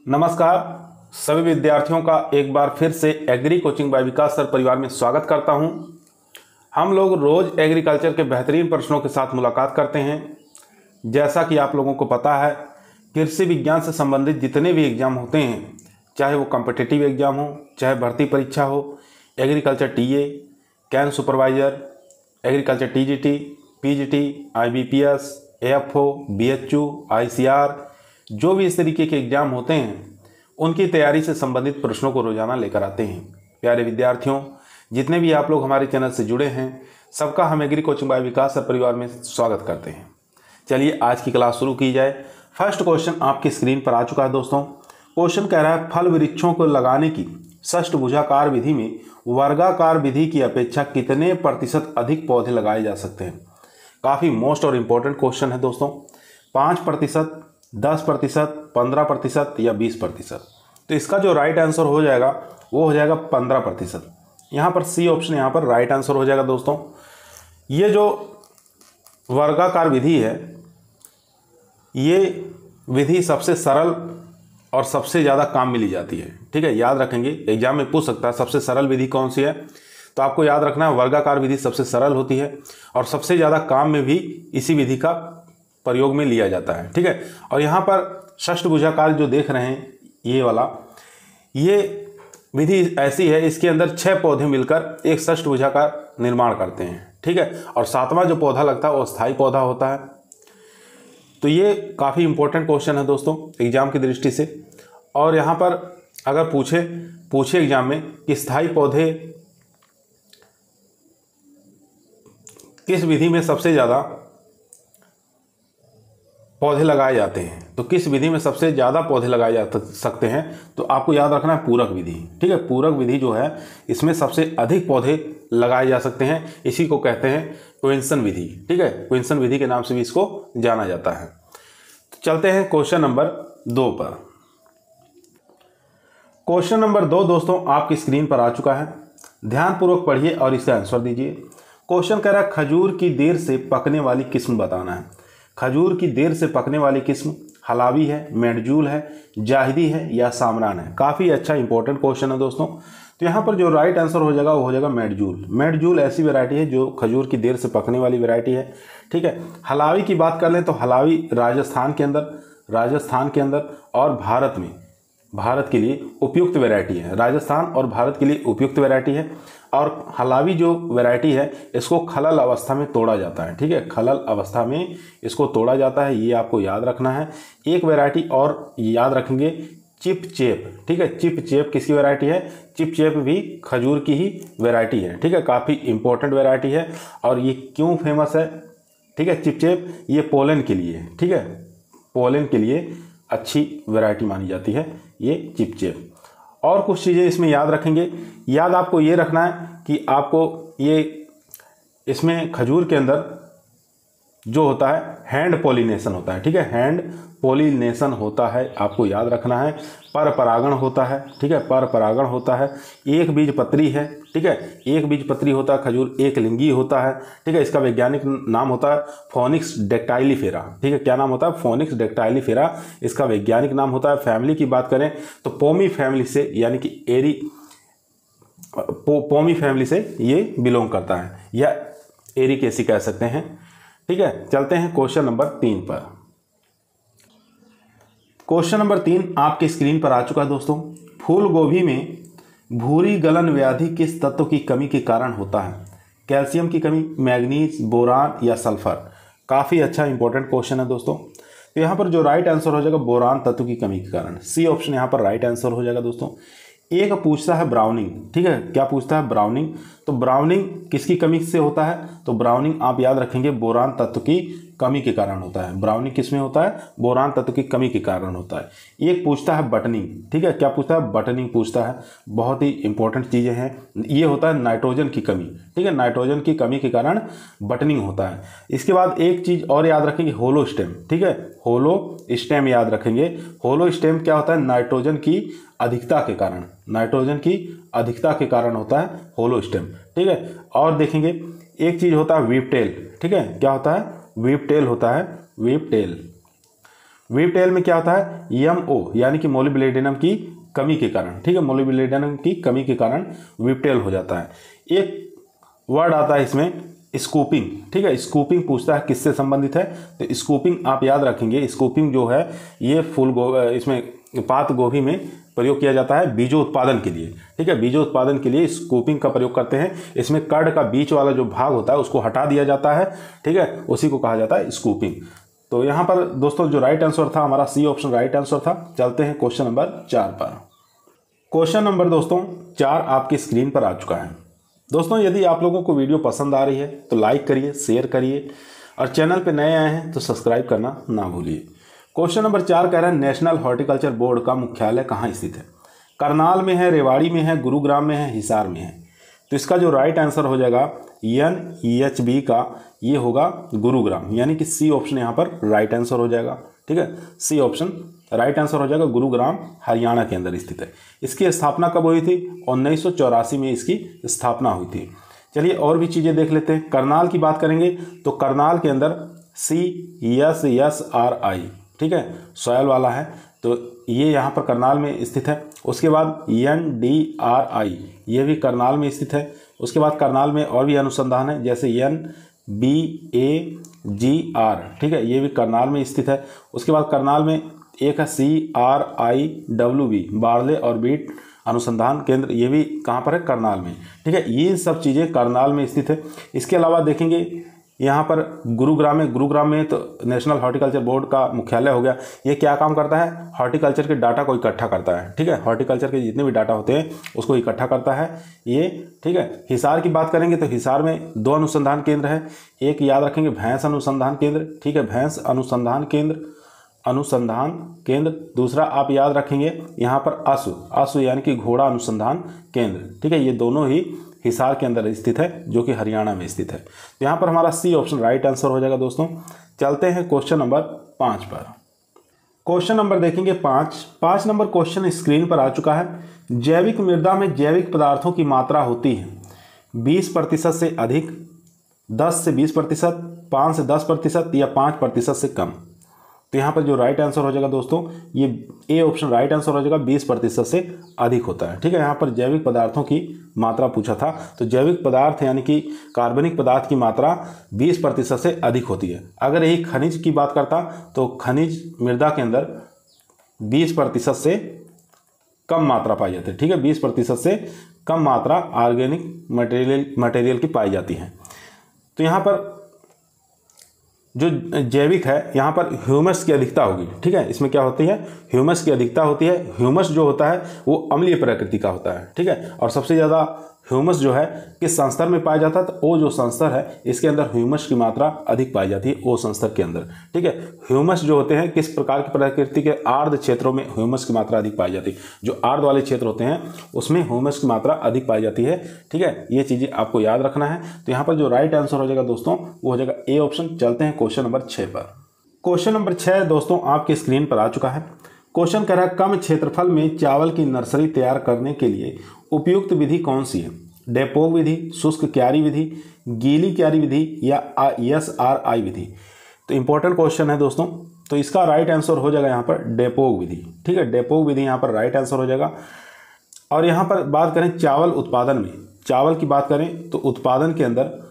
नमस्कार सभी विद्यार्थियों का एक बार फिर से एग्री कोचिंग बाय विकास सर परिवार में स्वागत करता हूं। हम लोग रोज एग्रीकल्चर के बेहतरीन प्रश्नों के साथ मुलाकात करते हैं। जैसा कि आप लोगों को पता है, कृषि विज्ञान से संबंधित जितने भी एग्जाम होते हैं, चाहे वो कॉम्पिटिटिव एग्जाम हो, चाहे भर्ती परीक्षा हो, agriculture TA, can supervisor, agriculture TGT, PGT, IBPS, AFO, BHU, ICR, जो भी इस तरीके के एग्जाम होते हैं उनकी तैयारी से संबंधित प्रश्नों को रोजाना लेकर आते हैं। प्यारे विद्यार्थियों, जितने भी आप लोग हमारे चैनल से जुड़े हैं, सबका हम एग्री कोचिंग बाय विकास सर परिवार में स्वागत करते हैं। चलिए आज की क्लास शुरू की जाए। फर्स्ट क्वेश्चन आपकी स्क्रीन पर आ चुका है दोस्तों। क्वेश्चन कह रहा है, फल वृक्षों को लगाने की षष्ठभुजाकार विधि में वर्गाकार विधि की अपेक्षा कितने प्रतिशत अधिक पौधे लगाए जा सकते हैं। काफ़ी मोस्ट और इम्पोर्टेंट क्वेश्चन है दोस्तों। 5%, 10%, 15% या 20%। तो इसका जो राइट आंसर हो जाएगा वो हो जाएगा 15%। यहाँ पर सी ऑप्शन यहाँ पर राइट आंसर हो जाएगा दोस्तों। ये जो वर्गाकार विधि है, ये विधि सबसे सरल और सबसे ज़्यादा काम में ली जाती है। ठीक है, याद रखेंगे, एग्जाम में पूछ सकता है सबसे सरल विधि कौन सी है। तो आपको याद रखना है वर्गाकार विधि सबसे सरल होती है और सबसे ज़्यादा काम में भी इसी विधि का प्रयोग में लिया जाता है। ठीक है, और यहाँ पर षष्ठभुजाकार जो देख रहे हैं ये वाला, ये विधि ऐसी है, इसके अंदर 6 पौधे मिलकर एक षष्ठभुजाकार निर्माण करते हैं। ठीक है, और 7वां जो पौधा लगता है वो स्थायी पौधा होता है। तो ये काफ़ी इंपॉर्टेंट क्वेश्चन है दोस्तों एग्जाम की दृष्टि से। और यहाँ पर अगर पूछे एग्जाम में कि स्थायी पौधे किस विधि में सबसे ज़्यादा पौधे लगाए जाते हैं, तो किस विधि में सबसे ज़्यादा पौधे लगाए जा सकते हैं, तो आपको याद रखना है पूरक विधि। ठीक है, पूरक विधि जो है इसमें सबसे अधिक पौधे लगाए जा सकते हैं। इसी को कहते हैं क्विंसन विधि। ठीक है, क्विंसन विधि के नाम से भी इसको जाना जाता है। तो चलते हैं क्वेश्चन नंबर 2 पर। क्वेश्चन नंबर 2 दोस्तों आपकी स्क्रीन पर आ चुका है। ध्यानपूर्वक पढ़िए और इसका आंसर दीजिए। क्वेश्चन कह रहा है, खजूर की देर से पकने वाली किस्म बताना है। खजूर की देर से पकने वाली किस्म हलावी है, मेडजूल है, जाहिदी है या सामरान है। काफ़ी अच्छा इंपॉर्टेंट क्वेश्चन है दोस्तों। तो यहाँ पर जो राइट आंसर हो जाएगा वो हो जाएगा मेडजूल। मेडजूल ऐसी वैरायटी है जो खजूर की देर से पकने वाली वैरायटी है। ठीक है, हलावी की बात कर लें तो हलावी राजस्थान के अंदर और भारत के लिए उपयुक्त वैरायटी है। राजस्थान और भारत के लिए उपयुक्त वैरायटी है। और हलावी जो वैरायटी है इसको खलल अवस्था में तोड़ा जाता है। ठीक है, खलल अवस्था में इसको तोड़ा जाता है, ये आपको याद रखना है। एक वैरायटी और याद रखेंगे, चिप चेप। ठीक है, चिप चेप किसकी वैरायटी है? चिप चेप भी खजूर की ही वैरायटी है। ठीक है, काफ़ी इंपॉर्टेंट वैरायटी है। और ये क्यों फेमस है? ठीक है, चिप चेप ये पोलन के लिए, ठीक है, पोलन के लिए अच्छी वैरायटी मानी जाती है ये चिप चेप। और कुछ चीज़ें इसमें याद रखेंगे। याद आपको ये रखना है कि आपको ये इसमें खजूर के अंदर जो होता है हैंड पॉलिनेशन होता है। ठीक है, हैंड पॉलिनेशन होता है, आपको याद रखना है। पर परागण होता है। ठीक है, पर परागण होता है। एक बीज पत्री है। ठीक है, एक बीज पत्री होता है खजूर, एक लिंगी होता है। ठीक है, इसका वैज्ञानिक नाम होता है फोनिक्स डेक्टाइलिफेरा। ठीक है, क्या नाम होता है? फोनिक्स डेक्टाइलिफेरा इसका वैज्ञानिक नाम होता है। फैमिली की बात करें तो पोमी फैमिली से, यानी कि पोमी फैमिली से ये बिलोंग करता है, या एरिकेसी कह सकते हैं। ठीक है, चलते हैं क्वेश्चन नंबर 3 पर। क्वेश्चन नंबर 3 आपकी स्क्रीन पर आ चुका है दोस्तों। फूल गोभी में भूरी गलन व्याधि किस तत्व की कमी के कारण होता है? कैल्शियम की कमी, मैग्नीज, बोरान या सल्फर। काफ़ी अच्छा इंपॉर्टेंट क्वेश्चन है दोस्तों। तो यहाँ पर जो राइट आंसर हो जाएगा बोरान तत्व की कमी के कारण। सी ऑप्शन यहाँ पर राइट आंसर हो जाएगा दोस्तों। एक पूछता है ब्राउनिंग। ठीक है, क्या पूछता है? ब्राउनिंग। तो ब्राउनिंग किसकी कमी से होता है? तो ब्राउनिंग आप याद रखेंगे बोरान तत्व की कमी के कारण होता है। ब्राउनिंग किसमें होता है? बोरान तत्व की कमी के कारण होता है। एक पूछता है बटनिंग। ठीक है, क्या पूछता है? बटनिंग पूछता है। बहुत ही इंपॉर्टेंट चीज़ें हैं। ये होता है नाइट्रोजन की कमी। ठीक है, नाइट्रोजन की कमी के कारण बटनिंग होता है। इसके बाद एक चीज़ और याद रखेंगे, होलो स्टेम। ठीक है, होलो स्टेम याद रखेंगे। होलो स्टेम क्या होता है? नाइट्रोजन की अधिकता के कारण, नाइट्रोजन की अधिकता के कारण होता है होलो स्टेम। ठीक है, और देखेंगे एक चीज़ होता है वीप टेल। ठीक है, क्या होता है? वीप टेल होता है, वीप टेल। वीप टेल में क्या होता है, MO यानी कि मोलिब्डेनम की कमी के कारण, ठीक है, मोलिब्डेनम की कमी के कारण वीप टेल हो जाता है। एक वर्ड आता है इसमें स्कूपिंग, ठीक है, स्कूपिंग पूछता है किससे संबंधित है, तो स्कूपिंग आप याद रखेंगे, स्कूपिंग जो है ये इसमें पात गोभी में प्रयोग किया जाता है बीजों उत्पादन के लिए, ठीक है, बीजों उत्पादन के लिए स्कूपिंग का प्रयोग करते हैं। इसमें कर्ड का बीच वाला जो भाग होता है उसको हटा दिया जाता है, ठीक है, उसी को कहा जाता है स्कूपिंग। तो यहाँ पर दोस्तों जो राइट आंसर था हमारा सी ऑप्शन राइट आंसर था। चलते हैं क्वेश्चन नंबर 4 पर। क्वेश्चन नंबर दोस्तों 4 आपकी स्क्रीन पर आ चुका है। दोस्तों यदि आप लोगों को वीडियो पसंद आ रही है तो लाइक करिए, शेयर करिए, और चैनल पे नए आए हैं तो सब्सक्राइब करना ना भूलिए। क्वेश्चन नंबर 4 कह रहा है नेशनल हॉर्टिकल्चर बोर्ड का मुख्यालय कहाँ स्थित है? करनाल में है, रेवाड़ी में है, गुरुग्राम में है, हिसार में है। तो इसका जो राइट आंसर हो जाएगा NEHB का ये होगा गुरुग्राम, यानी कि सी ऑप्शन यहाँ पर राइट आंसर हो जाएगा, ठीक है, सी ऑप्शन राइट आंसर हो जाएगा। गुरुग्राम हरियाणा के अंदर स्थित है। इसकी स्थापना कब हुई थी? 1984 में इसकी स्थापना हुई थी। चलिए और भी चीज़ें देख लेते हैं। करनाल की बात करेंगे तो करनाल के अंदर CSSRI, ठीक है, सॉयल वाला है, तो ये यहाँ पर करनाल में स्थित है। उसके बाद NDRI ये भी करनाल में स्थित है। उसके बाद करनाल में और भी अनुसंधान है जैसे NBAGR, ठीक है, ये भी करनाल में स्थित है। उसके बाद करनाल में एक है CRIWB बारले और बीट अनुसंधान केंद्र, ये भी कहाँ पर है? करनाल में, ठीक है, ये सब चीज़ें करनाल में स्थित है। इसके अलावा देखेंगे यहाँ पर गुरुग्राम में तो नेशनल हॉर्टिकल्चर बोर्ड का मुख्यालय हो गया। ये क्या काम करता है? हॉर्टिकल्चर के डाटा को इकट्ठा करता है, ठीक है, हॉर्टिकल्चर के जितने भी डाटा होते हैं उसको इकट्ठा करता है ये, ठीक है। हिसार की बात करेंगे तो हिसार में 2 अनुसंधान केंद्र है। एक याद रखेंगे भैंस अनुसंधान केंद्र, ठीक है, भैंस अनुसंधान केंद्र। दूसरा आप याद रखेंगे यहाँ पर आसु यानी कि घोड़ा अनुसंधान केंद्र, ठीक है, ये दोनों ही हिसार के अंदर स्थित है जो कि हरियाणा में स्थित है। तो यहाँ पर हमारा सी ऑप्शन राइट आंसर हो जाएगा दोस्तों। चलते हैं क्वेश्चन नंबर 5 पर। क्वेश्चन नंबर देखेंगे 5 नंबर क्वेश्चन स्क्रीन पर आ चुका है। जैविक मृदा में जैविक पदार्थों की मात्रा होती है 20% से अधिक, 10 से 20%, 5 से 10% या 5% से कम। तो यहाँ पर जो राइट आंसर हो जाएगा दोस्तों ये ए ऑप्शन राइट आंसर हो जाएगा, 20% से अधिक होता है, ठीक है। यहाँ पर जैविक पदार्थों की मात्रा पूछा था, तो जैविक पदार्थ यानी कि कार्बनिक पदार्थ की मात्रा 20% से अधिक होती है। अगर यही खनिज की बात करता तो खनिज मृदा के अंदर 20% से कम मात्रा पाई जाती है, ठीक है, 20% से कम मात्रा ऑर्गेनिक मटेरियल की पाई जाती है। तो यहाँ पर जो जैविक है यहाँ पर ह्यूमस की अधिकता होगी, ठीक है, इसमें क्या होती है? ह्यूमस की अधिकता होती है। ह्यूमस जो होता है वो अम्लीय प्रकृति का होता है, ठीक है, और सबसे ज़्यादा ह्यूमस जो है किस संस्तर में पाया जाता है? तो ओ जो संस्तर है इसके अंदर ह्यूमस की मात्रा अधिक पाई जाती है, ओ संस्तर के अंदर, ठीक है। ह्यूमस जो होते हैं किस प्रकार की प्रकृति के? आर्द्र क्षेत्रों में ह्यूमस की मात्रा अधिक पाई जाती है। जो आर्द्र वाले क्षेत्र होते हैं उसमें ह्यूमस की मात्रा अधिक पाई जाती है, ठीक है, ये चीज़ें आपको याद रखना है। तो यहाँ पर जो राइट आंसर हो जाएगा दोस्तों वो हो जाएगा ए ऑप्शन। चलते हैं क्वेश्चन नंबर 6 पर। क्वेश्चन नंबर 6 दोस्तों आपकी स्क्रीन पर आ चुका है। क्वेश्चन कह रहा है कम क्षेत्रफल में चावल की नर्सरी तैयार करने के लिए उपयुक्त विधि कौन सी है? डेपोग विधि, शुष्क क्यारी विधि, गीली क्यारी विधि या SRI विधि? तो इंपॉर्टेंट क्वेश्चन है दोस्तों। तो इसका राइट आंसर हो जाएगा यहाँ पर डेपोग विधि, ठीक है, डेपोग विधि यहाँ पर राइट आंसर हो जाएगा। और यहाँ पर बात करें चावल उत्पादन में, चावल की बात करें तो उत्पादन के अंदर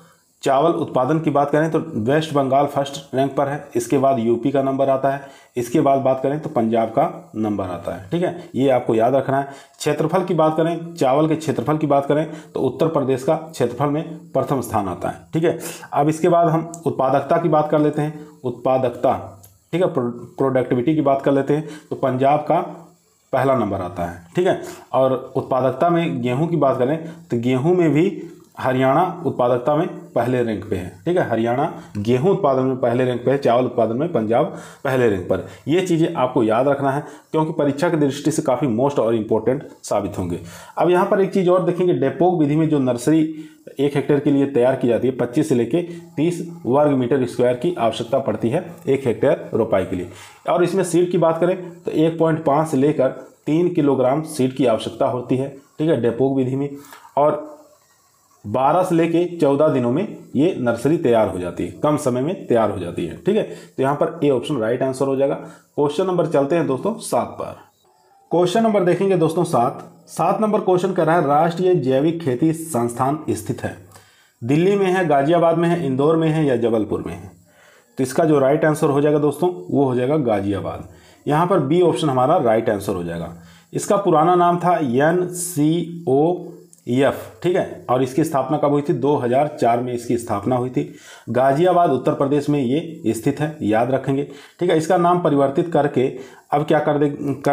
चावल उत्पादन की बात करें तो वेस्ट बंगाल फर्स्ट रैंक पर है, इसके बाद यूपी का नंबर आता है, इसके बाद बात करें तो पंजाब का नंबर आता है, ठीक है, ये आपको याद रखना है। क्षेत्रफल की बात करें, चावल के क्षेत्रफल की बात करें तो उत्तर प्रदेश का क्षेत्रफल में प्रथम स्थान आता है, ठीक है। अब इसके बाद हम उत्पादकता की बात कर लेते हैं, उत्पादकता, ठीक है, प्रोडक्टिविटी की बात कर लेते हैं तो पंजाब का पहला नंबर आता है, ठीक है। और उत्पादकता में गेहूँ की बात करें तो गेहूँ में भी हरियाणा उत्पादकता में पहले रैंक पे है, ठीक है, हरियाणा गेहूं उत्पादन में पहले रैंक पे है, चावल उत्पादन में पंजाब पहले रैंक पर। ये चीज़ें आपको याद रखना है क्योंकि परीक्षा की दृष्टि से काफ़ी मोस्ट और इम्पोर्टेंट साबित होंगे। अब यहाँ पर एक चीज़ और देखेंगे, डेपोग विधि में जो नर्सरी 1 हेक्टेयर के लिए तैयार की जाती है 25 से लेकर 30 वर्ग मीटर स्क्वायर की आवश्यकता पड़ती है 1 हेक्टेयर रोपाई के लिए। और इसमें सीड की बात करें तो 1.5 से लेकर 3 किलोग्राम सीड की आवश्यकता होती है, ठीक है, डेपोग विधि में। और 12 से लेके 14 दिनों में ये नर्सरी तैयार हो जाती है, कम समय में तैयार हो जाती है। ठीक है, तो यहाँ पर ए ऑप्शन राइट आंसर हो जाएगा। क्वेश्चन नंबर चलते हैं दोस्तों 7 पर। क्वेश्चन नंबर देखेंगे दोस्तों 7 नंबर क्वेश्चन कर रहा है राष्ट्रीय जैविक खेती संस्थान स्थित है, दिल्ली में है, गाजियाबाद में है, इंदौर में है या जबलपुर में है। तो इसका जो राइट आंसर हो जाएगा दोस्तों वो हो जाएगा गाजियाबाद। यहाँ पर बी ऑप्शन हमारा राइट आंसर हो जाएगा। इसका पुराना नाम था NCOF, ठीक है, और इसकी स्थापना कब हुई थी? 2004 में इसकी स्थापना हुई थी। गाजियाबाद उत्तर प्रदेश में ये स्थित है, याद रखेंगे। ठीक है, इसका नाम परिवर्तित करके अब क्या कर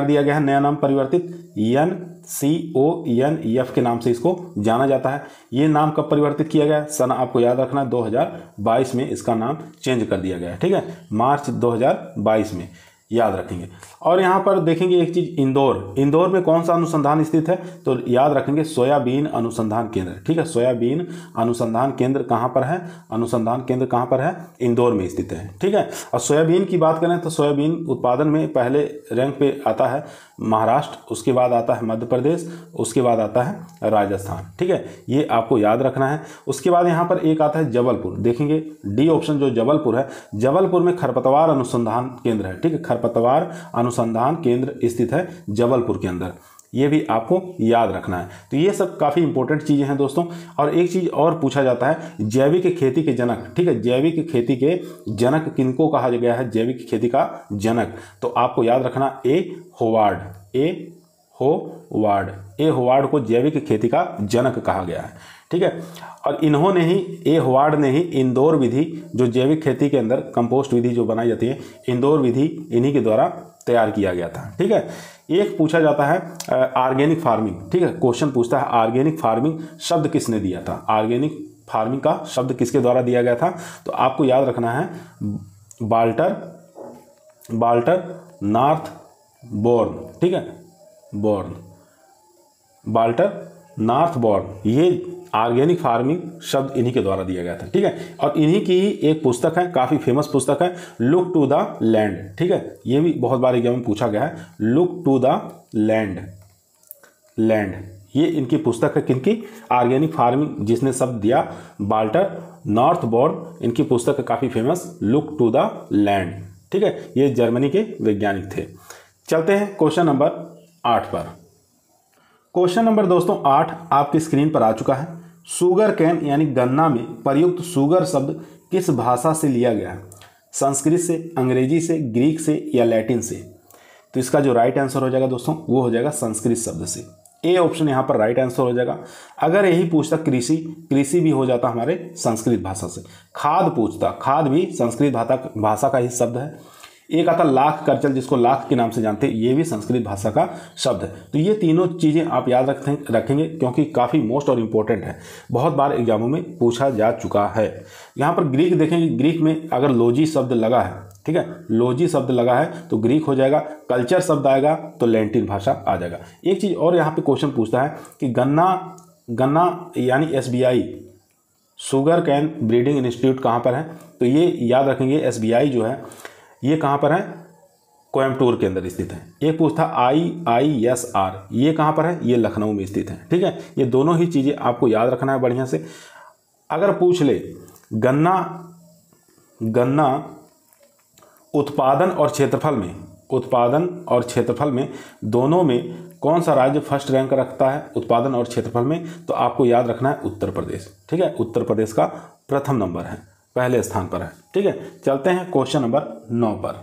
दिया गया है, नया नाम परिवर्तित NCONF के नाम से इसको जाना जाता है। ये नाम कब परिवर्तित किया गया? सन आपको याद रखना है 2022 में इसका नाम चेंज कर दिया गया है। ठीक है, मार्च 2022 में याद रखेंगे। और यहाँ पर देखेंगे एक चीज़, इंदौर में कौन सा अनुसंधान स्थित है? तो याद रखेंगे सोयाबीन अनुसंधान केंद्र। ठीक है, सोयाबीन अनुसंधान केंद्र कहाँ पर है? अनुसंधान केंद्र कहाँ पर है? इंदौर में स्थित है। ठीक है, और सोयाबीन की बात करें तो सोयाबीन उत्पादन में पहले रैंक पे आता है महाराष्ट्र, उसके बाद आता है मध्य प्रदेश, उसके बाद आता है राजस्थान। ठीक है, ये आपको याद रखना है। उसके बाद यहाँ पर एक आता है जबलपुर। देखेंगे डी ऑप्शन जो जबलपुर है, जबलपुर में खरपतवार अनुसंधान केंद्र है। ठीक है, खरपतवार अनुसंधान केंद्र स्थित है जबलपुर के अंदर, ये भी आपको याद रखना है। तो ये सब काफ़ी इंपॉर्टेंट चीज़ें हैं दोस्तों। और एक चीज़ और पूछा जाता है, जैविक खेती के जनक। ठीक है, जैविक खेती के जनक किनको कहा गया है? जैविक खेती का जनक, तो आपको याद रखना ए होवार्ड को जैविक खेती का जनक कहा गया है। ठीक है, और इन्होंने ही, ए होवार्ड ने ही इंदौर विधि, जो जैविक खेती के अंदर कंपोस्ट विधि जो बनाई जाती है, इंदौर विधि इन्हीं के द्वारा तैयार किया गया था। ठीक है, एक पूछा जाता है ऑर्गेनिक फार्मिंग। ठीक है, क्वेश्चन पूछता है ऑर्गेनिक फार्मिंग शब्द किसने दिया था? ऑर्गेनिक फार्मिंग का शब्द किसके द्वारा दिया गया था? तो आपको याद रखना है बाल्टर नॉर्थ बोर्न। ठीक है, बाल्टर नॉर्थ बोर्न, ये ऑर्गेनिक फार्मिंग शब्द इन्हीं के द्वारा दिया गया था। ठीक है, और इन्हीं की ही एक पुस्तक है, काफ़ी फेमस पुस्तक है, लुक टू द लैंड। ठीक है, ये भी बहुत बार एग्जाम में पूछा गया है, लुक टू द लैंड। ये इनकी पुस्तक है, किनकी? ऑर्गेनिक फार्मिंग जिसने शब्द दिया बाल्टर नॉर्थ बोर्न, इनकी पुस्तक है काफ़ी famous, look to the land. ठीक है, ये जर्मनी के वैज्ञानिक थे। चलते हैं क्वेश्चन नंबर 8 पर। क्वेश्चन नंबर दोस्तों 8 आपकी स्क्रीन पर आ चुका है। शुगर कैन यानी गन्ना में प्रयुक्त शुगर शब्द किस भाषा से लिया गया है? संस्कृत से, अंग्रेजी से, ग्रीक से या लैटिन से? तो इसका जो राइट आंसर हो जाएगा दोस्तों वो हो जाएगा संस्कृत शब्द से। ए ऑप्शन यहाँ पर राइट आंसर हो जाएगा। अगर यही पूछता कृषि भी हो जाता हमारे संस्कृत भाषा से। खाद पूछता, खाद भी संस्कृत भाषा का ही शब्द है। एक आता लाख करचल, जिसको लाख के नाम से जानते हैं, ये भी संस्कृत भाषा का शब्द है। तो ये तीनों चीज़ें आप याद रखेंगे क्योंकि काफ़ी मोस्ट और इम्पोर्टेंट है, बहुत बार एग्जामों में पूछा जा चुका है। यहाँ पर ग्रीक देखेंगे, ग्रीक में अगर लोजी शब्द लगा है, ठीक है, लोजी शब्द लगा है तो ग्रीक हो जाएगा। कल्चर शब्द आएगा तो लैटिन भाषा आ जाएगा। एक चीज़ और यहाँ पे क्वेश्चन पूछता है कि गन्ना यानी SBI sugar cane breeding institute कहाँ पर है? तो ये याद रखेंगे, SBI जो है ये कहाँ पर है? कोयम्बटूर के अंदर स्थित है। एक पूछता IISR, ये कहाँ पर है? ये लखनऊ में स्थित है। ठीक है, ये दोनों ही चीज़ें आपको याद रखना है बढ़िया से। अगर पूछ ले गन्ना उत्पादन और क्षेत्रफल में दोनों में कौन सा राज्य फर्स्ट रैंक रखता है उत्पादन और क्षेत्रफल में? तो आपको याद रखना है उत्तर प्रदेश। ठीक है, उत्तर प्रदेश का प्रथम नंबर है, पहले स्थान पर है। ठीक है, चलते हैं क्वेश्चन नंबर 9 पर।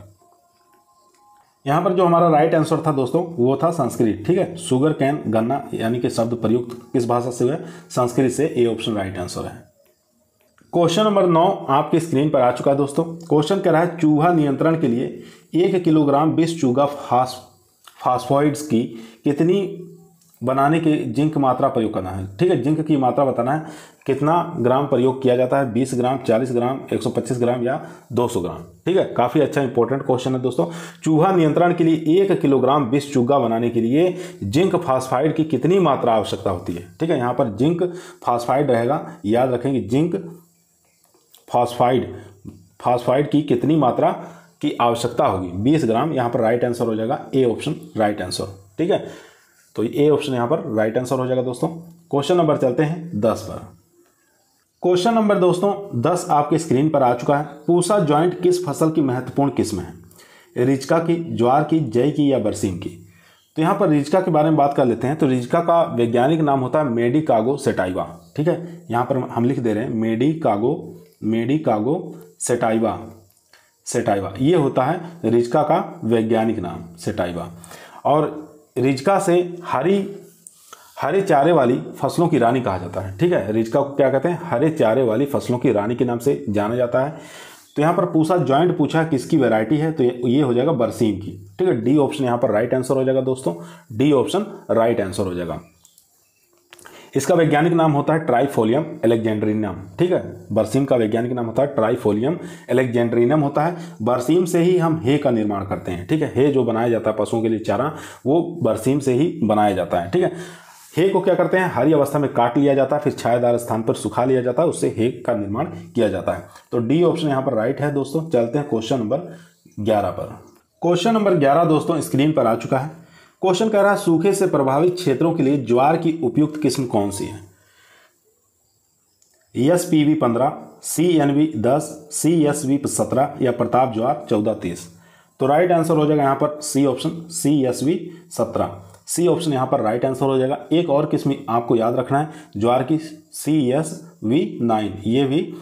यहाँ पर जो हमारा राइट आंसर था दोस्तों वो था संस्कृत। ठीक है, शुगर कैन गन्ना यानी कि शब्द प्रयुक्त किस भाषा से हुआ? संस्कृत से। ए ऑप्शन राइट आंसर है। क्वेश्चन नंबर 9 आपकी स्क्रीन पर आ चुका है दोस्तों। क्वेश्चन कह रहा है चूहा नियंत्रण के लिए 1 किलोग्राम विष चूगा फास्फोइड्स की कितनी बनाने की जिंक मात्रा प्रयोग करना है? ठीक है, जिंक की मात्रा बताना है, कितना ग्राम प्रयोग किया जाता है? 20 ग्राम, 40 ग्राम, 125 ग्राम या 200 ग्राम? ठीक है, काफ़ी अच्छा इंपॉर्टेंट क्वेश्चन है दोस्तों। चूहा नियंत्रण के लिए 1 किलोग्राम विष चूगा बनाने के लिए जिंक फास्फाइड की कितनी मात्रा आवश्यकता होती है? ठीक है, यहाँ पर जिंक फास्फाइड रहेगा, याद रखेंगे जिंक फास्फाइड की कितनी मात्रा की आवश्यकता होगी? 20 ग्राम। यहाँ पर राइट आंसर हो जाएगा ए ऑप्शन राइट आंसर। ठीक है, तो ए ऑप्शन यहाँ पर राइट आंसर हो जाएगा दोस्तों। क्वेश्चन नंबर चलते हैं 10 पर। क्वेश्चन नंबर दोस्तों 10 आपके स्क्रीन पर आ चुका है। पूसा जॉइंट किस फसल की महत्वपूर्ण किस्म है? रिजका की, ज्वार की, जई की या बरसीम की? तो यहाँ पर रिजका के बारे में बात कर लेते हैं। तो रिजका का वैज्ञानिक नाम होता है मेडिकागो सेटाइवा। ठीक है, यहाँ पर हम लिख दे रहे हैं मेडिकागो सेटाइवा, ये होता है रिजका का वैज्ञानिक नाम, सेटाइवा। और रिजका से हरे चारे वाली फसलों की रानी कहा जाता है। ठीक है, रिजका को क्या कहते हैं? हरे चारे वाली फसलों की रानी के नाम से जाना जाता है। तो यहाँ पर पूसा जॉइंट पूछा किसकी वैरायटी है, तो ये हो जाएगा बरसीम की। ठीक है, डी ऑप्शन यहाँ पर राइट आंसर हो जाएगा दोस्तों, डी ऑप्शन राइट आंसर हो जाएगा। इसका वैज्ञानिक नाम होता है ट्राइफोलियम एलेक्जेंड्रिनम। ठीक है, बरसीम का वैज्ञानिक नाम होता है ट्राइफोलियम एलेक्जेंड्रिनम होता है। बरसीम से ही हम हे का निर्माण करते हैं। ठीक है, हे जो बनाया जाता है पशुओं के लिए चारा, वो बरसीम से ही बनाया जाता है। ठीक है, हे को क्या करते हैं? हरी अवस्था में काट लिया जाता है, फिर छायादार स्थान पर सुखा लिया जाता है, उससे हे का निर्माण किया जाता है। तो डी ऑप्शन यहाँ पर राइट है दोस्तों। चलते हैं क्वेश्चन नंबर 11 पर। क्वेश्चन नंबर 11 दोस्तों स्क्रीन पर आ चुका है। क्वेश्चन कह रहा है सूखे से प्रभावित क्षेत्रों के लिए ज्वार की उपयुक्त किस्म कौन सी है? SPV 15, CNV 10, CSV 17 या प्रताप ज्वार 14-23? तो राइट आंसर हो जाएगा यहाँ पर C option, CSV 17। C option यहाँ पर राइट आंसर हो जाएगा। एक और किस्म आपको याद रखना है ज्वार की, CSV 9, ये भी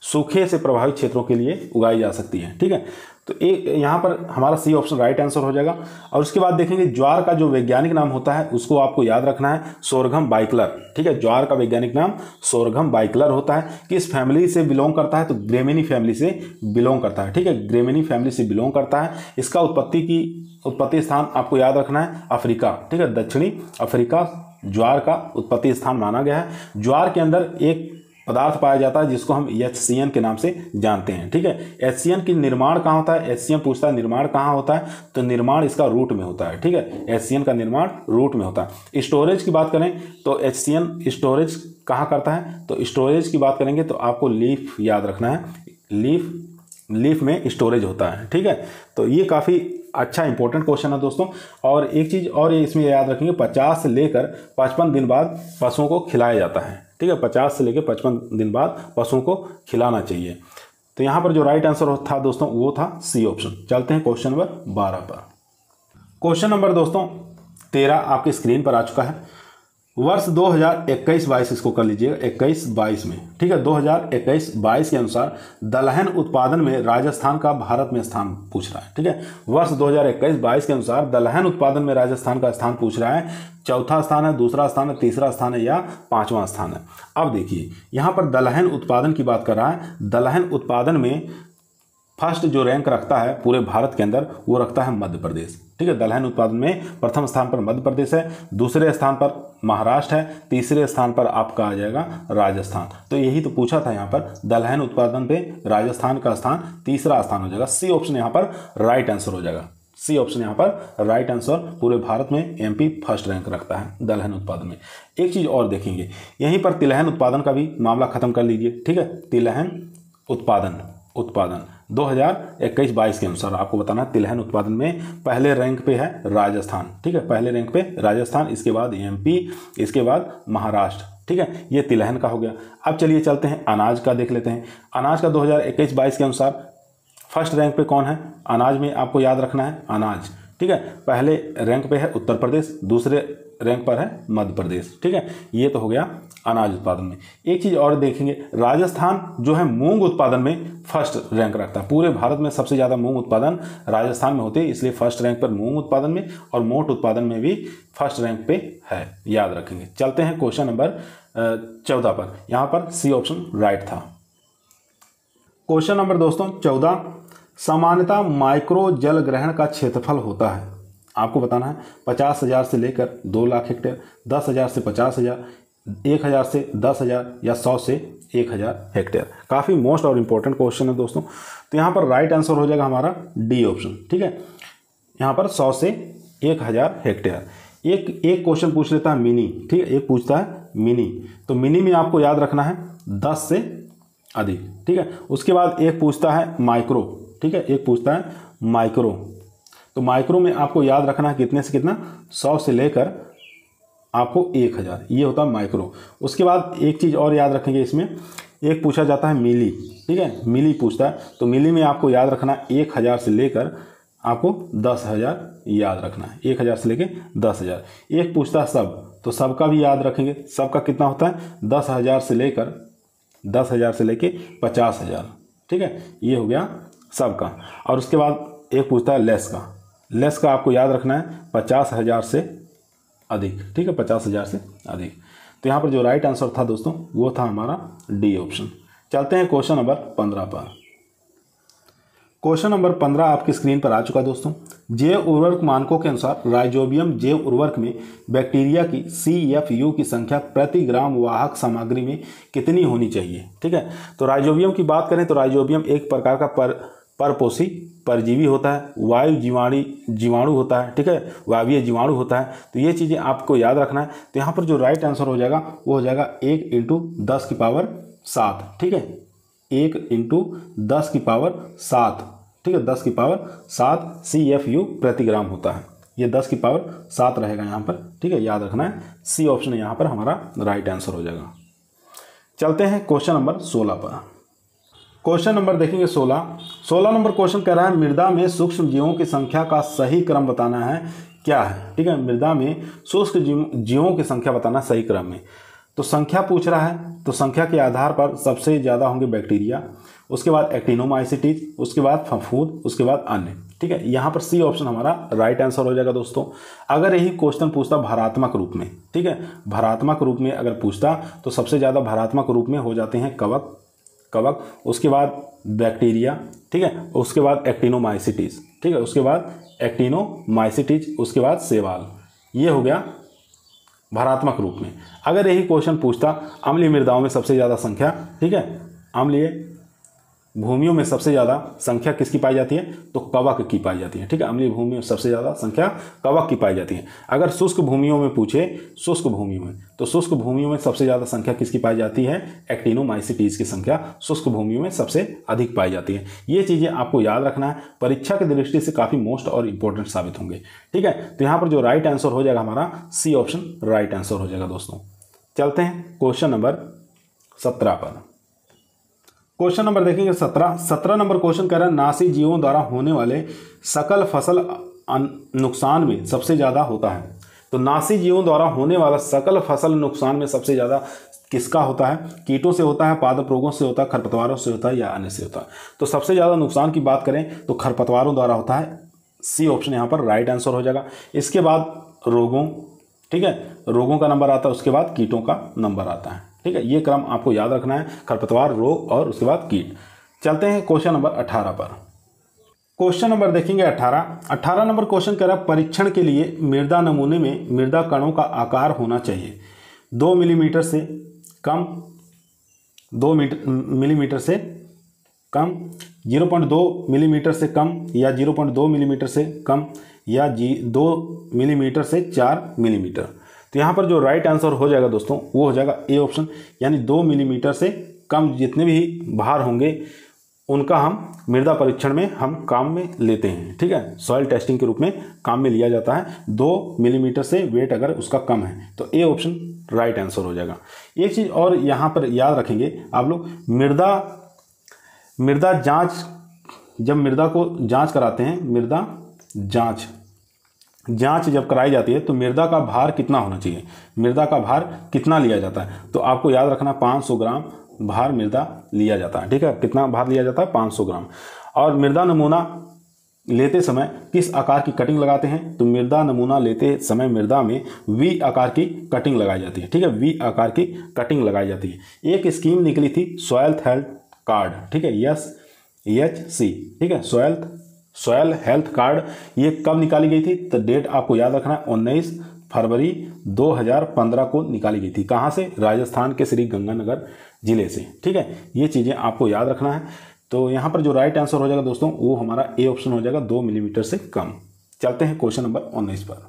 सूखे से प्रभावित क्षेत्रों के लिए उगाई जा सकती है। ठीक है, तो एक यहाँ पर हमारा सी ऑप्शन राइट आंसर हो जाएगा। और उसके बाद देखेंगे ज्वार का जो वैज्ञानिक नाम होता है उसको आपको याद रखना है, सोरघम बाइकलर। ठीक है, ज्वार का वैज्ञानिक नाम सोरघम बाइकलर होता है। किस फैमिली से बिलोंग करता है? तो ग्रेमिनी फैमिली से बिलोंग करता है। ठीक है, ग्रेमिनी फैमिली से बिलोंग करता है। इसका उत्पत्ति स्थान आपको याद रखना है अफ्रीका। ठीक है, दक्षिणी अफ्रीका ज्वार का उत्पत्ति स्थान माना गया है। ज्वार के अंदर एक पदार्थ पाया जाता है जिसको हम HCN के नाम से जानते हैं। ठीक है, HCN की निर्माण कहाँ होता है? HCN पूछता है निर्माण कहाँ होता है, तो निर्माण इसका रूट में होता है। ठीक है, HCN का निर्माण रूट में होता है। स्टोरेज की बात करें तो HCN स्टोरेज कहाँ करता है? तो स्टोरेज की बात करेंगे तो आपको लीफ याद रखना है, लीफ में स्टोरेज होता है। ठीक है, तो ये काफ़ी अच्छा इंपॉर्टेंट क्वेश्चन है दोस्तों। और एक चीज़ और इसमें याद रखेंगे, 50 से लेकर 55 दिन बाद पशुओं को खिलाया जाता है। ठीक है, 50 से लेकर 55 दिन बाद पशुओं को खिलाना चाहिए। तो यहाँ पर जो राइट आंसर था दोस्तों वो था सी ऑप्शन। चलते हैं क्वेश्चन नंबर 12 पर। क्वेश्चन नंबर दोस्तों 13 आपके स्क्रीन पर आ चुका है। वर्ष 2021-22 इसको कर लीजिएगा, 21-22 में। ठीक है, 2021-22 के अनुसार दलहन उत्पादन में राजस्थान का भारत में स्थान पूछ रहा है। ठीक है, वर्ष 2021-22 के अनुसार दलहन उत्पादन में राजस्थान का स्थान पूछ रहा है। चौथा स्थान है, दूसरा स्थान है, तीसरा स्थान है या पांचवा स्थान है? अब देखिए यहाँ पर दलहन उत्पादन की बात कर रहा है। दलहन उत्पादन में फर्स्ट जो रैंक रखता है पूरे भारत के अंदर वो रखता है मध्य प्रदेश। ठीक है, दलहन उत्पादन में प्रथम स्थान पर मध्य प्रदेश है, दूसरे स्थान पर महाराष्ट्र है, तीसरे स्थान पर आपका आ जाएगा राजस्थान। तो यही तो पूछा था यहाँ पर, दलहन उत्पादन पे राजस्थान का स्थान तीसरा स्थान हो जाएगा। सी ऑप्शन यहाँ पर राइट आंसर हो जाएगा। सी ऑप्शन यहाँ पर राइट आंसर। पूरे भारत में MP फर्स्ट रैंक रखता है दलहन उत्पादन में। एक चीज़ और देखेंगे, यहीं पर तिलहन उत्पादन का भी मामला खत्म कर लीजिए। ठीक है, तिलहन उत्पादन 2021-22 के अनुसार आपको बताना है तिलहन उत्पादन में पहले रैंक पे है राजस्थान। ठीक है, पहले रैंक पे राजस्थान, इसके बाद MP, इसके बाद महाराष्ट्र। ठीक है, ये तिलहन का हो गया। अब चलिए चलते हैं अनाज का देख लेते हैं। अनाज का 2021-22 के अनुसार फर्स्ट रैंक पे कौन है? अनाज में आपको याद रखना है अनाज। ठीक है, पहले रैंक पे है उत्तर प्रदेश, दूसरे रैंक पर है मध्य प्रदेश। ठीक है, ये तो हो गया अनाज उत्पादन में। एक चीज़ और देखेंगे, राजस्थान जो है मूंग उत्पादन में फर्स्ट रैंक रखता है। पूरे भारत में सबसे ज़्यादा मूंग उत्पादन राजस्थान में होते हैं, इसलिए फर्स्ट रैंक पर मूंग उत्पादन में, और मोट उत्पादन में भी फर्स्ट रैंक पे है, याद रखेंगे। चलते हैं क्वेश्चन नंबर 14 पर। यहाँ पर सी ऑप्शन राइट था। क्वेश्चन नंबर दोस्तों 14, सामान्यतः माइक्रो जल ग्रहण का क्षेत्रफल होता है, आपको बताना है 50,000 से लेकर 2 लाख हेक्टेयर, 10,000 से 50,000, 1,000 से 10,000 या 100 से 1,000 हेक्टेयर। काफ़ी मोस्ट और इम्पोर्टेंट क्वेश्चन है दोस्तों। तो यहाँ पर राइट आंसर हो जाएगा हमारा डी ऑप्शन। ठीक है, यहाँ पर 100 से 1,000 हेक्टेयर। एक क्वेश्चन पूछ लेता है मिनी। ठीक है, एक पूछता है मिनी, तो मिनी में आपको याद रखना है 10 से अधिक। ठीक है, उसके बाद एक पूछता है माइक्रो। ठीक है, एक पूछता है माइक्रो, तो माइक्रो में आपको याद रखना है कितने से कितना, 100 से लेकर आपको 1,000, ये होता है माइक्रो। उसके बाद एक चीज़ और याद रखेंगे इसमें, एक पूछा जाता है मिली, ठीक है, मिली पूछता है, तो मिली में आपको याद रखना 1000 से लेकर आपको 10,000 याद रखना है, 1000 से लेकर 10,000। एक पूछता है सब, तो सब का भी याद रखेंगे, सब का कितना होता है 10,000 से लेकर 50,000, ठीक है, ये हो गया सब का। और उसके बाद एक पूछता है लेस का, लेस का आपको याद रखना है 50,000 से अधिक, ठीक है, 50,000 से अधिक। तो यहाँ पर जो राइट आंसर था दोस्तों वो था हमारा डी ऑप्शन। चलते हैं क्वेश्चन नंबर 15 पर। क्वेश्चन नंबर 15 आपकी स्क्रीन पर आ चुका है दोस्तों। जैव उर्वरक मानकों के अनुसार राइजोबियम जैव उर्वरक में बैक्टीरिया की CFU की संख्या प्रति ग्राम वाहक सामग्री में कितनी होनी चाहिए, ठीक है। तो राइजोबियम की बात करें तो राइजोबियम एक प्रकार का परपोषी परजीवी होता है, वायु जीवाणु होता है, ठीक है, वायवीय जीवाणु होता है। तो ये चीज़ें आपको याद रखना है। तो यहाँ पर जो राइट आंसर हो जाएगा वो हो जाएगा 1 × 10⁻7, ठीक है, 1 × 10⁻7, ठीक है, 10⁻7 CFU प्रति ग्राम होता है। ये 10⁻7 रहेगा यहाँ पर, ठीक है, याद रखना है। सी ऑप्शन यहाँ पर हमारा राइट आंसर हो जाएगा। चलते हैं क्वेश्चन नंबर 16 पर। क्वेश्चन नंबर देखेंगे 16 नंबर क्वेश्चन कह रहा है मृदा में सूक्ष्म जीवों की संख्या का सही क्रम बताना है, क्या है, ठीक है, मृदा में सूक्ष्म जीवों की संख्या बताना सही क्रम में। तो संख्या पूछ रहा है, तो संख्या के आधार पर सबसे ज़्यादा होंगे बैक्टीरिया, उसके बाद एक्टिनोमाइसिटीज, उसके बाद फफूंद, उसके बाद अन्य, ठीक है। यहाँ पर सी ऑप्शन हमारा राइट आंसर हो जाएगा दोस्तों। अगर यही क्वेश्चन पूछता भरात्मक रूप में, ठीक है, भरात्मक रूप में अगर पूछता तो सबसे ज़्यादा भरात्मक रूप में हो जाते हैं कवक, उसके बाद बैक्टीरिया, ठीक है, उसके बाद एक्टिनोमाइसिटीज, ठीक है, उसके बाद एक्टिनोमाइसिटीज, उसके बाद शैवाल। ये हो गया भरात्मक रूप में। अगर यही क्वेश्चन पूछता अम्लीय मृदाओं में सबसे ज़्यादा संख्या, ठीक है, अम्लीय भूमियों में सबसे ज़्यादा संख्या किसकी पाई जाती है, तो कवक की पाई जाती है, ठीक है, अम्लीय भूमि में सबसे ज़्यादा संख्या कवक की पाई जाती है। अगर शुष्क भूमियों में पूछे, शुष्क भूमियों में, तो शुष्क भूमियों में सबसे ज़्यादा संख्या किसकी पाई जाती है, एक्टिनोमाइसिटीज की संख्या शुष्क भूमियों में सबसे अधिक पाई जाती है। ये चीज़ें आपको याद रखना है, परीक्षा की दृष्टि से काफ़ी मोस्ट और इंपॉर्टेंट साबित होंगे, ठीक है। तो यहाँ पर जो राइट आंसर हो जाएगा हमारा सी ऑप्शन राइट आंसर हो जाएगा दोस्तों। चलते हैं क्वेश्चन नंबर 17 पर। क्वेश्चन नंबर देखेंगे 17 नंबर क्वेश्चन कह रहा है नासी जीवों द्वारा होने वाले सकल फसल नुकसान में सबसे ज़्यादा होता है। तो नासी जीवों द्वारा होने वाला सकल फसल नुकसान में सबसे ज़्यादा किसका होता है, कीटों से होता है, पादप रोगों से होता है, खरपतवारों से होता है या अन्य से होता है। तो सबसे ज़्यादा नुकसान की बात करें तो खरपतवारों द्वारा होता है, सी ऑप्शन यहाँ पर राइट आंसर हो जाएगा। इसके बाद रोगों, ठीक है, रोगों का नंबर आता है, उसके बाद कीटों का नंबर आता है, ठीक है। ये क्रम आपको याद रखना है, खरपतवार, रोग और उसके बाद कीट। चलते हैं क्वेश्चन नंबर 18 पर। क्वेश्चन नंबर देखेंगे 18 नंबर क्वेश्चन कह रहा है परीक्षण के लिए मृदा नमूने में मृदा कणों का आकार होना चाहिए 2 मिलीमीटर से कम, 2 मिलीमीटर से कम, 0.2 मिलीमीटर से कम, या 0.2 मिलीमीटर से कम, या 2 मिलीमीटर से 4 मिलीमीटर। तो यहाँ पर जो राइट आंसर हो जाएगा दोस्तों वो हो जाएगा ए ऑप्शन, यानी 2 मिलीमीटर से कम जितने भी भार होंगे उनका हम मृदा परीक्षण में हम काम में लेते हैं, ठीक है, सॉइल टेस्टिंग के रूप में काम में लिया जाता है। 2 मिलीमीटर से वेट अगर उसका कम है तो ए ऑप्शन राइट आंसर हो जाएगा। एक चीज़ और यहाँ पर याद रखेंगे आप लोग, मृदा जाँच, जब मृदा को जाँच कराते हैं, मृदा जांच जब कराई जाती है तो मृदा का भार कितना होना चाहिए, मृदा का भार कितना लिया जाता है, तो आपको याद रखना 500 ग्राम भार मृदा लिया जाता है, ठीक है, कितना भार लिया जाता है 500 ग्राम। और मृदा नमूना लेते समय किस आकार की कटिंग लगाते हैं, तो मृदा नमूना लेते समय मृदा में वी आकार की कटिंग लगाई जाती है, ठीक है, वी आकार की कटिंग लगाई जाती है। एक स्कीम निकली थी सॉयल हेल्थ कार्ड, ठीक है, SHC, ठीक है, सॉयल हेल्थ कार्ड, ये कब निकाली गई थी, तो डेट आपको याद रखना है 19 फरवरी 2015 को निकाली गई थी। कहाँ से, राजस्थान के श्री गंगानगर जिले से, ठीक है, ये चीज़ें आपको याद रखना है। तो यहाँ पर जो राइट आंसर हो जाएगा दोस्तों वो हमारा ए ऑप्शन हो जाएगा, 2 मिलीमीटर से कम। चलते हैं क्वेश्चन नंबर 19 पर।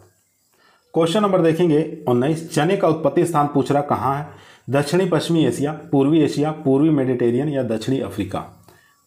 क्वेश्चन नंबर देखेंगे 19, चने का उत्पत्ति स्थान पूछ रहा कहाँ है, दक्षिणी पश्चिमी एशिया, पूर्वी एशिया, पूर्वी मेडिटेरियन या दक्षिणी अफ्रीका।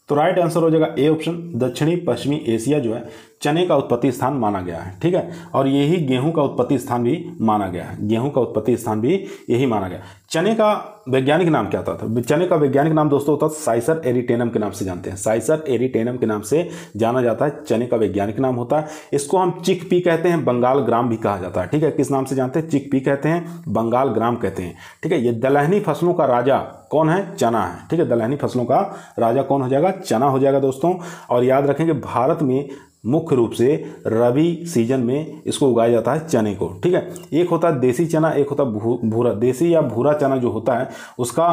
तो राइट आंसर हो जाएगा ए ऑप्शन, दक्षिणी पश्चिमी एशिया जो है चने का उत्पत्ति स्थान माना गया है, ठीक है। और यही गेहूं का उत्पत्ति स्थान भी माना गया है, गेहूं का उत्पत्ति स्थान भी यही माना गया। चने का वैज्ञानिक नाम क्या होता था? चने का वैज्ञानिक नाम दोस्तों होता है साइसर एरिटेनम के नाम से जानते हैं, साइसर एरिटेनम के नाम से जाना जाता है, चने का वैज्ञानिक नाम होता है। इसको हम चिकपी कहते हैं, बंगाल ग्राम भी कहा जाता है, ठीक है। किस नाम से जानते हैं? चिकपी कहते हैं, बंगाल ग्राम कहते हैं, ठीक है। ये दलहनी फसलों का राजा कौन है? चना है, ठीक है। दलहनी फसलों का राजा कौन हो जाएगा? चना हो जाएगा दोस्तों। और याद रखेंगे भारत में मुख्य रूप से रबी सीजन में इसको उगाया जाता है चने को, ठीक है। एक होता है देसी चना, एक होता है भूरा। देसी या भूरा चना जो होता है उसका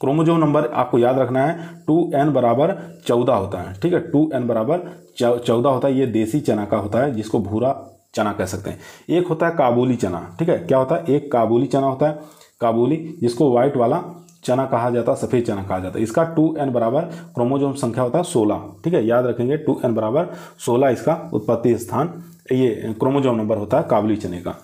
क्रोमोसोम नंबर आपको याद रखना है 2n बराबर 14 होता है, ठीक है। 2n बराबर 14 होता है, ये देसी चना का होता है जिसको भूरा चना कह सकते हैं। एक होता है काबुली चना, ठीक है। क्या होता है? एक काबुली चना होता है, काबुली, जिसको व्हाइट वाला चना कहा जाता है, सफ़ेद चना कहा जाता है। इसका 2n बराबर क्रोमोसोम संख्या होता है 16, ठीक है। याद रखेंगे 2n बराबर 16 इसका उत्पत्ति स्थान, ये क्रोमोसोम नंबर होता है काबुली चने का।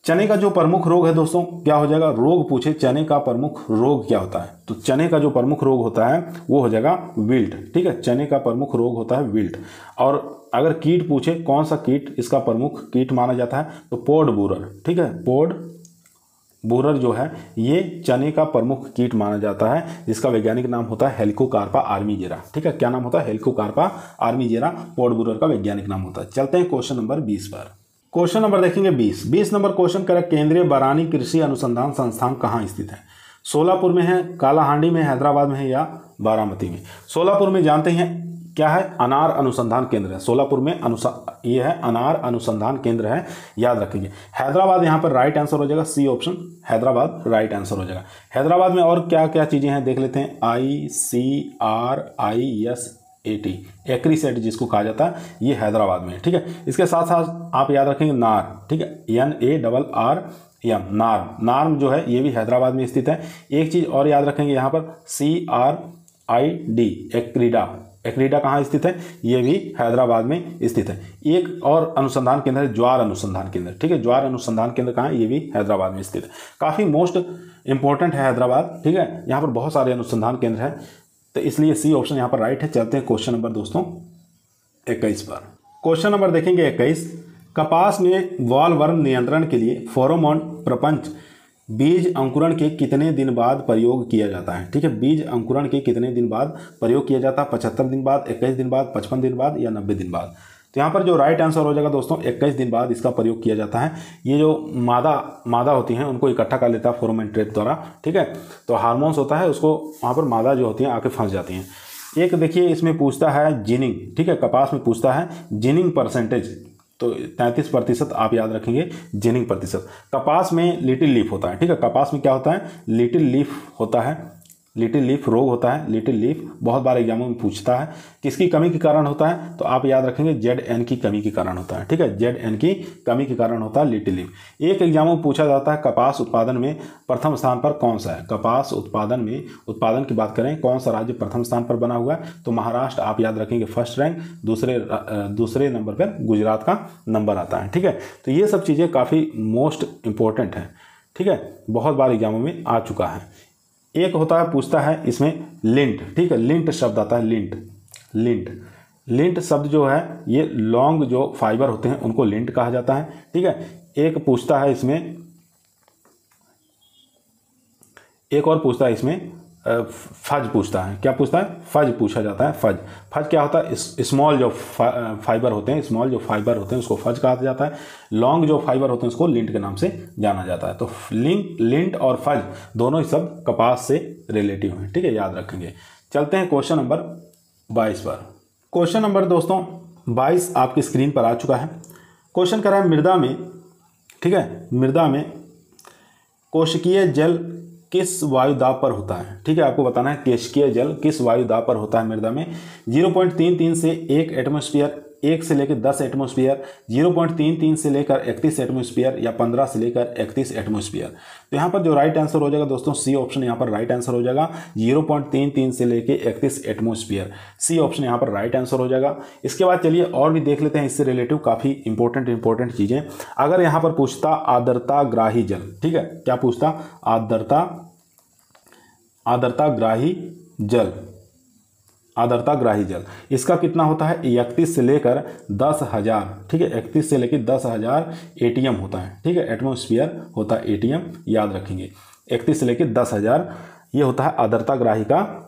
चने का जो प्रमुख रोग है दोस्तों क्या हो जाएगा? रोग पूछे चने का प्रमुख रोग क्या होता है, तो चने का जो प्रमुख रोग होता है वो हो जाएगा विल्ट, ठीक है। चने का प्रमुख रोग होता है विल्ट। और अगर कीट पूछे कौन सा कीट इसका प्रमुख कीट माना जाता है, तो पोड बूरर, ठीक है। पोड बूरर जो है ये चने का प्रमुख कीट माना जाता है, जिसका वैज्ञानिक नाम होता है हेलिकोकार्पा आर्मीजेरा, ठीक है। क्या नाम होता है? हेलिकोकार्पा आर्मीजेरा पोड बूरर का वैज्ञानिक नाम होता है। चलते हैं क्वेश्चन नंबर 20 पर। क्वेश्चन नंबर देखेंगे 20 नंबर क्वेश्चन करें, केंद्रीय बरानी कृषि अनुसंधान संस्थान कहाँ स्थित है? सोलापुर में है, कालाहांडी में, हैदराबाद में है या बारामती में? सोलापुर में जानते हैं क्या है? अनार अनुसंधान केंद्र है। सोलापुर में ये है अनार अनुसंधान केंद्र है, याद रखेंगे। हैदराबाद यहाँ पर राइट आंसर हो जाएगा, C option Hyderabad right answer हो जाएगा। हैदराबाद में और क्या क्या चीज़ें हैं देख लेते हैं। ICRISAT एक्रीसेट जिसको कहा जाता है, ये हैदराबाद में है, ठीक है। इसके साथ साथ आप याद रखेंगे नार, ठीक है, NARRM, नार्म जो है ये भी हैदराबाद में स्थित है। एक चीज़ और याद रखेंगे यहाँ पर CRID एक्रीडा कहाँ स्थित है? ये भी हैदराबाद में स्थित है। एक और अनुसंधान केंद्र है ज्वार अनुसंधान केंद्र, ठीक है। ज्वार अनुसंधान केंद्र कहाँ है? ये भी हैदराबाद में स्थित है। काफ़ी मोस्ट इंपॉर्टेंट है हैदराबाद, ठीक है। यहाँ पर बहुत सारे अनुसंधान केंद्र हैं, तो इसलिए सी ऑप्शन यहाँ पर राइट है। चलते हैं क्वेश्चन नंबर दोस्तों 21 पर। क्वेश्चन नंबर देखेंगे 21, कपास में वॉलवर्म नियंत्रण के लिए फेरोमोन प्रपंच बीज अंकुरण के कितने दिन बाद प्रयोग किया जाता है? ठीक है, बीज अंकुरण के कितने दिन बाद प्रयोग किया जाता है? 75 दिन बाद, 21 दिन बाद, 55 दिन बाद या 90 दिन बाद? तो यहाँ पर जो राइट आंसर हो जाएगा दोस्तों 21 दिन बाद इसका प्रयोग किया जाता है। ये जो मादा होती हैं उनको इकट्ठा कर लेता है फेरोमोन ट्रैप द्वारा, ठीक है। तो हार्मोन्स होता है, उसको वहाँ पर मादा जो होती हैं आके फंस जाती हैं। एक देखिए इसमें पूछता है जिनिंग, ठीक है, कपास में पूछता है जिनिंग परसेंटेज, तो 33% आप याद रखेंगे जिनिंग प्रतिशत। कपास में लिटिल लीफ होता है, ठीक है, कपास में क्या होता है? लिटिल लीफ होता है, लिटिल लीफ रोग होता है। लिटिल लीफ बहुत बार एग्जामों में पूछता है, किसकी कमी के कारण होता है? तो आप याद रखेंगे ZN की कमी के कारण होता है, ठीक है, ZN की कमी के कारण होता है लिटिल लीफ। एक एग्जामों में पूछा जाता है कपास उत्पादन में प्रथम स्थान पर कौन सा है? कपास उत्पादन में उत्पादन की बात करें कौन सा राज्य प्रथम स्थान पर बना हुआ है? तो महाराष्ट्र आप याद रखेंगे फर्स्ट रैंक, दूसरे नंबर पर गुजरात का नंबर आता है, ठीक है। तो ये सब चीज़ें काफ़ी मोस्ट इंपॉर्टेंट है, ठीक है, बहुत बार एग्जामों में आ चुका है। एक होता है पूछता है इसमें लिंट, ठीक है, लिंट शब्द आता है, लिंट शब्द जो है ये लॉन्ग जो फाइबर होते हैं उनको लिंट कहा जाता है, ठीक है। एक पूछता है इसमें, एक और पूछता है इसमें फज पूछता है, क्या पूछता है? फज पूछा जाता है। फज क्या होता है? स्मॉल जो फाइबर होते हैं, स्मॉल जो फाइबर होते हैं उसको फज कहा जाता है। लॉन्ग जो फाइबर होते हैं उसको लिंट के नाम से जाना जाता है। तो लिंट और फज दोनों ही शब्द कपास से रिलेटिव हैं, ठीक है, याद रखेंगे। चलते हैं क्वेश्चन नंबर 22 पर। क्वेश्चन नंबर दोस्तों 22 आपकी स्क्रीन पर आ चुका है। क्वेश्चन कर रहा है मृदा में, ठीक है, मृदा में कोशिकीय जल किस वायु दाब पर होता है? ठीक है, आपको बताना है कोशिकीय जल किस वायु दाब पर होता है मृदा में। 0.33 से 1 एटमॉस्फेयर, 1 से लेकर 10 एटमॉस्फेयर, 0.33 से लेकर 31 एटमॉस्फेयर या 15 से लेकर 31 एटमॉस्फेयर। तो यहाँ पर जो राइट आंसर हो जाएगा दोस्तों सी ऑप्शन यहाँ पर राइट आंसर हो जाएगा, 0.33 से लेकर 31 एटमॉस्फेयर, सी ऑप्शन यहाँ पर राइट आंसर हो जाएगा। इसके बाद चलिए और भी देख लेते हैं इससे रिलेटिव काफ़ी इंपॉर्टेंट चीज़ें। अगर यहाँ पर पूछता आर्द्रता ग्राही जल, ठीक है, क्या पूछता? आर्द्रता ग्राही जल, आर्द्रताग्राही जल, इसका कितना होता है 31 से लेकर 10,000, ठीक है, 31 से लेकर 10,000 एटीएम होता है, ठीक है, एटमॉस्फेयर होता है एटीएम, याद रखेंगे 31 से लेकर 10,000 ये होता है आर्द्रताग्राही का,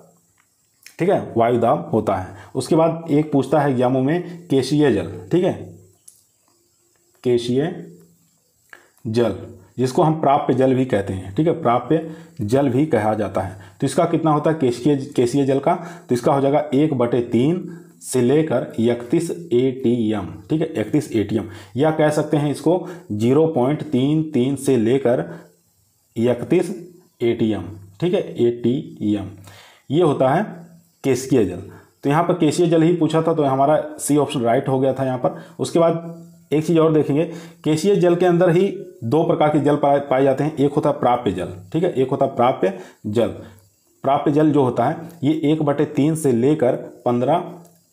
ठीक है, वायुदाब होता है। उसके बाद एक पूछता है एग्जामों में केशीय जल, ठीक है, केशीय जल जिसको हम प्राप्य जल भी कहते हैं, ठीक है, प्राप्य जल भी कहा जाता है। तो इसका कितना होता है केशीय जल का, तो इसका हो जाएगा 1/3 से लेकर 31 एटीएम, ठीक है, 31 एटीएम, या कह सकते हैं इसको 0.33 से लेकर 31 एटीएम, ठीक है, एटीएम, ये होता है केशीय जल। तो यहाँ पर केशीय जल ही पूछा था, तो हमारा सी ऑप्शन राइट हो गया था यहाँ पर। उसके बाद एक चीज़ और देखेंगे, केशीय जल के अंदर ही 2 प्रकार के जल पाए जाते हैं, एक होता है प्राप्य जल, ठीक है, एक होता है प्राप्य जल। प्राप्य जल जो होता है ये 1/3 से लेकर 15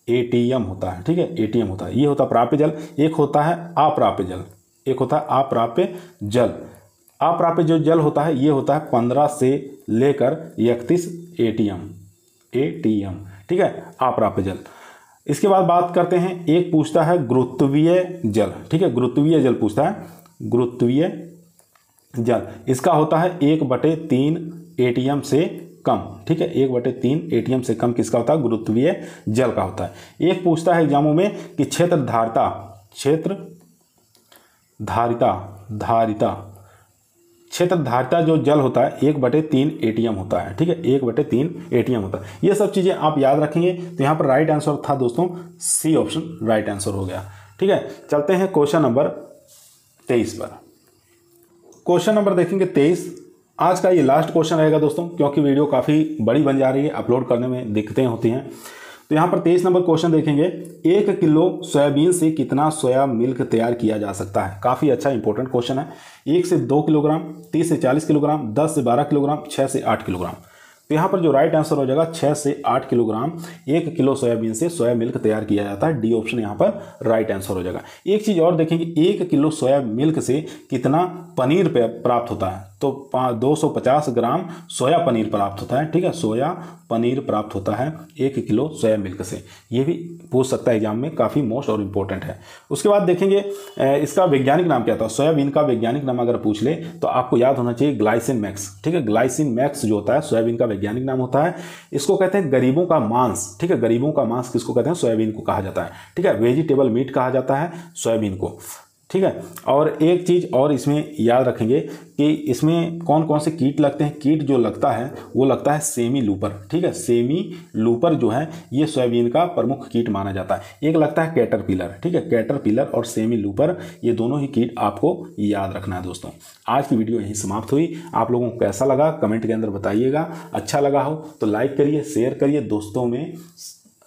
एटीएम होता है, ठीक है, एटीएम होता है, ये होता है प्राप्य जल। एक होता है अप्राप्य जल, एक होता है अप्राप्य जल। अप्राप्य जो जल होता है ये होता है 15 से लेकर 31 एटीएम, ठीक है, अप्राप्य जल। इसके बाद बात करते हैं, एक पूछता है गुरुत्वीय जल, ठीक है, गुरुत्वीय जल पूछता है, गुरुत्वीय जल, इसका होता है 1/3 एटीएम से कम, ठीक है, 1/3 एटीएम से कम किसका होता है, गुरुत्वीय जल का होता है। एक पूछता है एग्जामों में कि क्षेत्रधारिता जो जल होता है 1/3 एटीएम होता है, ठीक है, 1/3 एटीएम होता है। ये सब चीज़ें आप याद रखेंगे। तो यहाँ पर राइट आंसर था दोस्तों सी ऑप्शन राइट आंसर हो गया, ठीक है। चलते हैं क्वेश्चन नंबर 23 पर। क्वेश्चन नंबर देखेंगे 23, आज का ये लास्ट क्वेश्चन रहेगा दोस्तों, क्योंकि वीडियो काफ़ी बड़ी बन जा रही है, अपलोड करने में दिक्कतें होती हैं। तो यहाँ पर 23 नंबर क्वेश्चन देखेंगे, 1 किलो सोयाबीन से कितना सोया मिल्क तैयार किया जा सकता है। काफ़ी अच्छा इंपॉर्टेंट क्वेश्चन है। 1 से 2 किलोग्राम, 30 से 40 किलोग्राम, 10 से 12 किलोग्राम, 6 से 8 किलोग्राम। तो यहाँ पर जो राइट आंसर हो जाएगा 6 से 8 किलोग्राम 1 किलो सोयाबीन से सोया मिल्क तैयार किया जाता है। डी ऑप्शन यहाँ पर राइट आंसर हो जाएगा। एक चीज़ और देखेंगे, 1 किलो सोया मिल्क से कितना पनीर प्राप्त होता है, तो 250 ग्राम सोया पनीर प्राप्त होता है, ठीक है, सोया पनीर प्राप्त होता है 1 किलो सोया मिल्क से। ये भी पूछ सकता है एग्जाम में, काफ़ी मोस्ट और इम्पोर्टेंट है। उसके बाद देखेंगे इसका वैज्ञानिक नाम क्या था। सोयाबीन का वैज्ञानिक नाम अगर पूछ ले तो आपको याद होना चाहिए ग्लाइसिन मैक्स, ठीक है, ग्लाइसिन मैक्स जो होता है सोयाबीन का वैज्ञानिक नाम होता है। इसको कहते हैं गरीबों का मांस, ठीक है, गरीबों का मांस किसको कहते हैं, सोयाबीन को कहा जाता है, ठीक है, वेजिटेबल मीट कहा जाता है सोयाबीन को, ठीक है। और एक चीज़ और इसमें याद रखेंगे कि इसमें कौन कौन से कीट लगते हैं। कीट जो लगता है वो लगता है सेमी लूपर, ठीक है, सेमी लूपर जो है ये सोयाबीन का प्रमुख कीट माना जाता है। एक लगता है कैटरपिलर, ठीक है, कैटरपिलर और सेमी लूपर, ये दोनों ही कीट आपको याद रखना है दोस्तों। आज की वीडियो यहीं समाप्त हुई। आप लोगों को कैसा लगा कमेंट के अंदर बताइएगा। अच्छा लगा हो तो लाइक करिए, शेयर करिए, दोस्तों में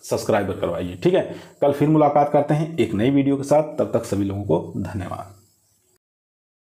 सब्सक्राइबर करवाइए, ठीक है। कल फिर मुलाकात करते हैं एक नई वीडियो के साथ, तब तक सभी लोगों को धन्यवाद।